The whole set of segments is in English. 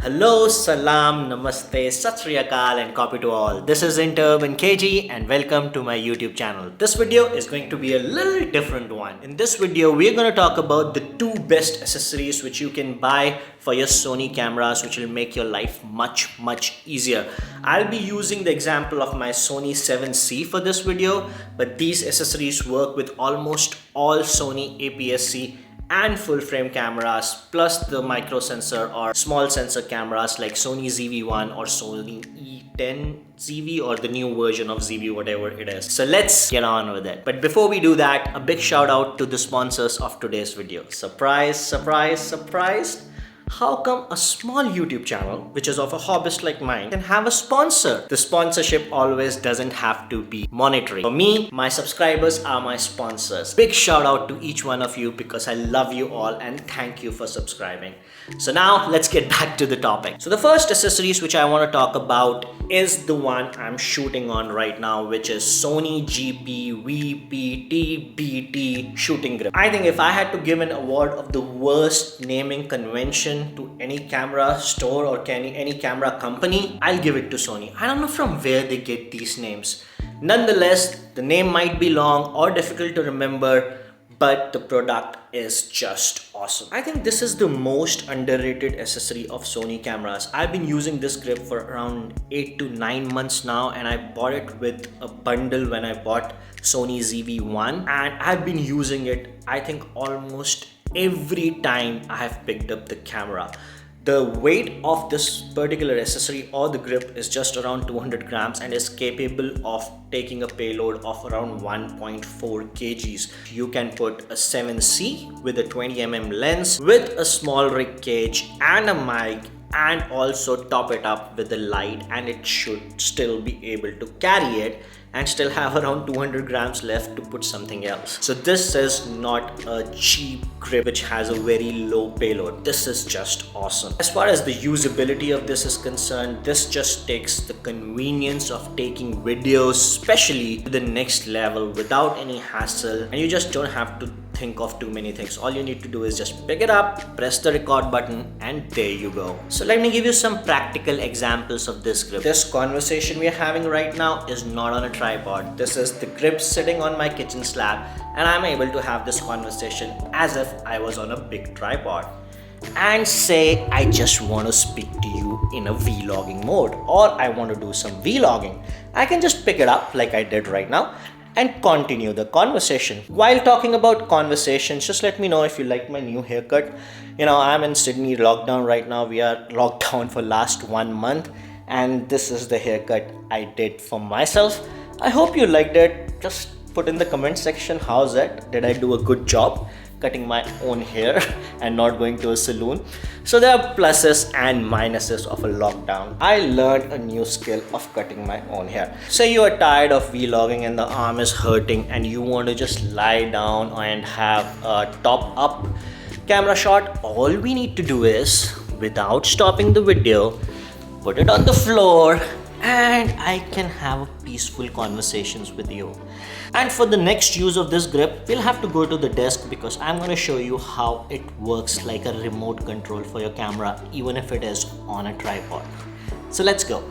Hello, salam, namaste, sat sri akal and copy to all. This is Interb and KG and welcome to my YouTube channel. This video is going to be a little different one. In this video, we're going to talk about the two best accessories which you can buy for your Sony cameras, which will make your life much easier. I'll be using the example of my Sony 7C for this video, but these accessories work with almost all Sony APS-C and full frame cameras, plus the micro sensor or small sensor cameras like Sony ZV-1 or Sony E10 ZV or the new version of ZV, whatever it is. So let's get on with it. But before we do that, a big shout out to the sponsors of today's video. Surprise! How come a small YouTube channel, which is of a hobbyist like mine, can have a sponsor? The sponsorship always doesn't have to be monetary. For me, my subscribers are my sponsors. Big shout out to each one of you because I love you all and thank you for subscribing. So now let's get back to the topic. So the first accessories which I want to talk about is the one I'm shooting on right now, which is Sony GP-VPTBT shooting grip. I think if I had to give an award of the worst naming convention to any camera store or any camera company, I'll give it to Sony. I don't know from where they get these names. Nonetheless, the name might be long or difficult to remember, but the product is just awesome. I think this is the most underrated accessory of Sony cameras. I've been using this grip for around 8 to 9 months now, and I bought it with a bundle when I bought Sony ZV-1, and I've been using it, I think, almost every time I have picked up the camera. The weight of this particular accessory or the grip is just around 200 grams and is capable of taking a payload of around 1.4 kgs. You can put a 7C with a 20mm lens with a small rig cage and a mic, and also top it up with a light, and it should still be able to carry it and still have around 200 grams left to put something else. So this is not a cheap grip which has a very low payload. This is just awesome. As far as the usability of this is concerned, this just takes the convenience of taking videos, especially to the next level without any hassle, and you just don't have to think of too many things. All you need to do is just pick it up, press the record button, and there you go. So let me give you some practical examples of this grip. This conversation we are having right now is not on a tripod. This is the grip sitting on my kitchen slab, and I'm able to have this conversation as if I was on a big tripod. And say I just want to speak to you in a vlogging mode, or I want to do some vlogging. I can just pick it up like I did right now and continue the conversation. While talking about conversations, just let me know if you like my new haircut. You know, I'm in Sydney lockdown right now. We are locked down for last 1 month, and this is the haircut I did for myself. I hope you liked it. Just put in the comment section, how's it? Did I do a good job cutting my own hair and not going to a salon? So there are pluses and minuses of a lockdown. I learned a new skill of cutting my own hair. Say you are tired of vlogging and the arm is hurting and you want to just lie down and have a top up camera shot. All we need to do is, without stopping the video, put it on the floor and I can have peaceful conversations with you. And for the next use of this grip, we'll have to go to the desk because I'm going to show you how it works like a remote control for your camera, even if it is on a tripod. So let's go.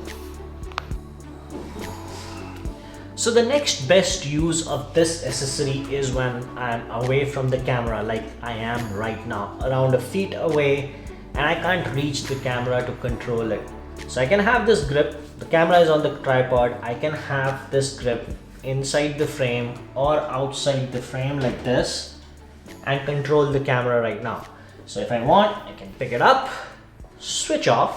So the next best use of this accessory is when I'm away from the camera, like I am right now, around a feet away, and I can't reach the camera to control it. So I can have this grip, the camera is on the tripod, I can have this grip inside the frame or outside the frame like this and control the camera right now. So if I want, I can pick it up, switch off,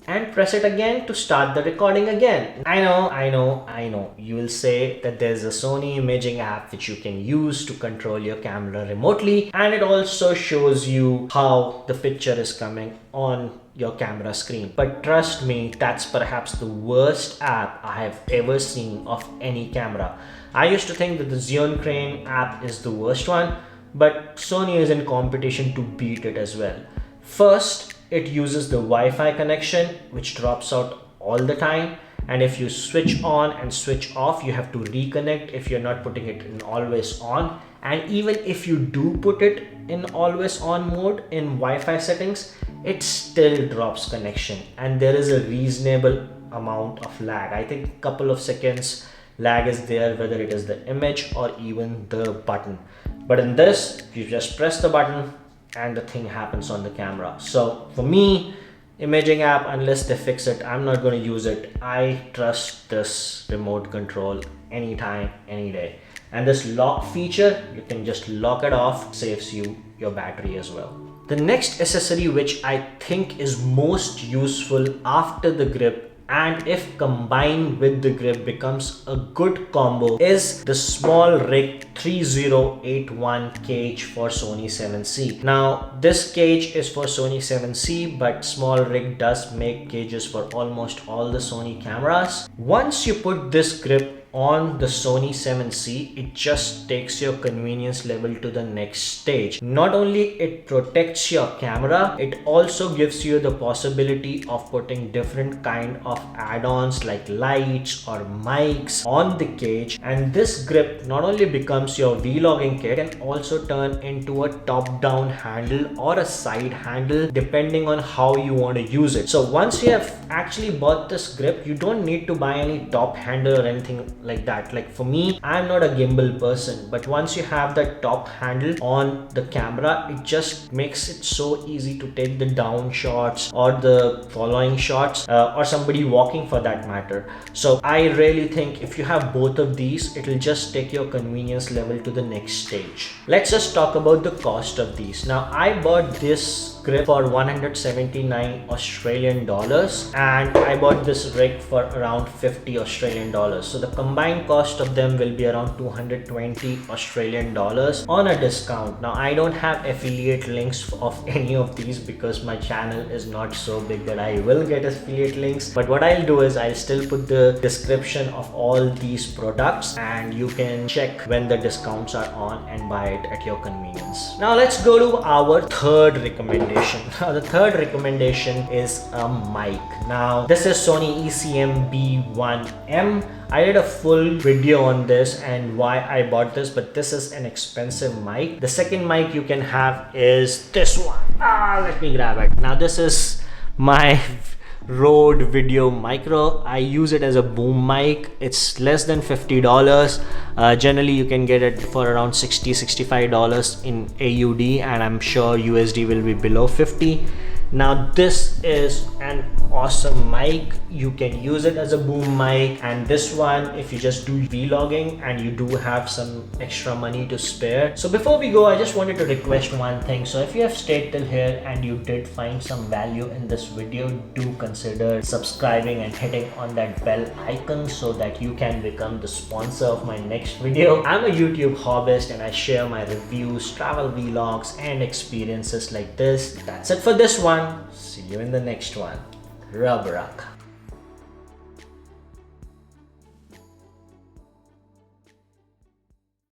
and press it again to start the recording again. I know. You will say that there's a Sony imaging app which you can use to control your camera remotely, and it also shows you how the picture is coming on your camera screen. But trust me, that's perhaps the worst app I have ever seen of any camera. I used to think that the Xeon Crane app is the worst one, but Sony is in competition to beat it as well. First, it uses the Wi-Fi connection, which drops out all the time, and if you switch on and switch off, you have to reconnect if you're not putting it in always on. And even if you do put it in always on mode in Wi-Fi settings, it still drops connection and there is a reasonable amount of lag. I think a couple of seconds lag is there, whether it is the image or even the button. But in this, you just press the button and the thing happens on the camera. So for me, imaging app, unless they fix it, I'm not going to use it. I trust this remote control anytime, any day. And this lock feature, you can just lock it off, saves you your battery as well. The next accessory which I think is most useful after the grip, and if combined with the grip becomes a good combo, is the small rig 3081 cage for Sony 7C. Now this cage is for Sony 7C, but small rig does make cages for almost all the Sony cameras. Once you put this grip on the Sony 7C, it just takes your convenience level to the next stage. Not only it protects your camera, it also gives you the possibility of putting different kind of add-ons like lights or mics on the cage. And this grip not only becomes your vlogging kit, it can also turn into a top-down handle or a side handle depending on how you want to use it. So once you have actually bought this grip, you don't need to buy any top handle or anything like that. Like for me, I'm not a gimbal person, but once you have the top handle on the camera, it just makes it so easy to take the down shots or the following shots or somebody walking for that matter. So I really think if you have both of these, it will just take your convenience level to the next stage. Let's just talk about the cost of these. Now I bought this grip for 179 Australian dollars and I bought this rig for around 50 Australian dollars. So the combined cost of them will be around 220 Australian dollars on a discount. Now I don't have affiliate links of any of these because my channel is not so big that I will get affiliate links, but what I'll do is I'll still put the description of all these products and you can check when the discounts are on and buy it at your convenience. Now let's go to our third recommendation. Now the third recommendation is a mic. Now this is Sony ECM B1M. I did a full video on this and why I bought this, but this is an expensive mic. The second mic you can have is this one. Let me grab it. Now this is my Rode Video Micro. I use it as a boom mic. It's less than $50. Generally you can get it for around $60-65 in AUD, and I'm sure USD will be below 50. Now this is an awesome mic. You can use it as a boom mic, and this one if you just do vlogging and you do have some extra money to spare. So before we go, I just wanted to request one thing. So if you have stayed till here and you did find some value in this video, do consider subscribing and hitting on that bell icon so that you can become the sponsor of my next video. I'm a YouTube hobbyist and I share my reviews, travel vlogs and experiences like this. That's it for this one. See you in the next one. Rub rock.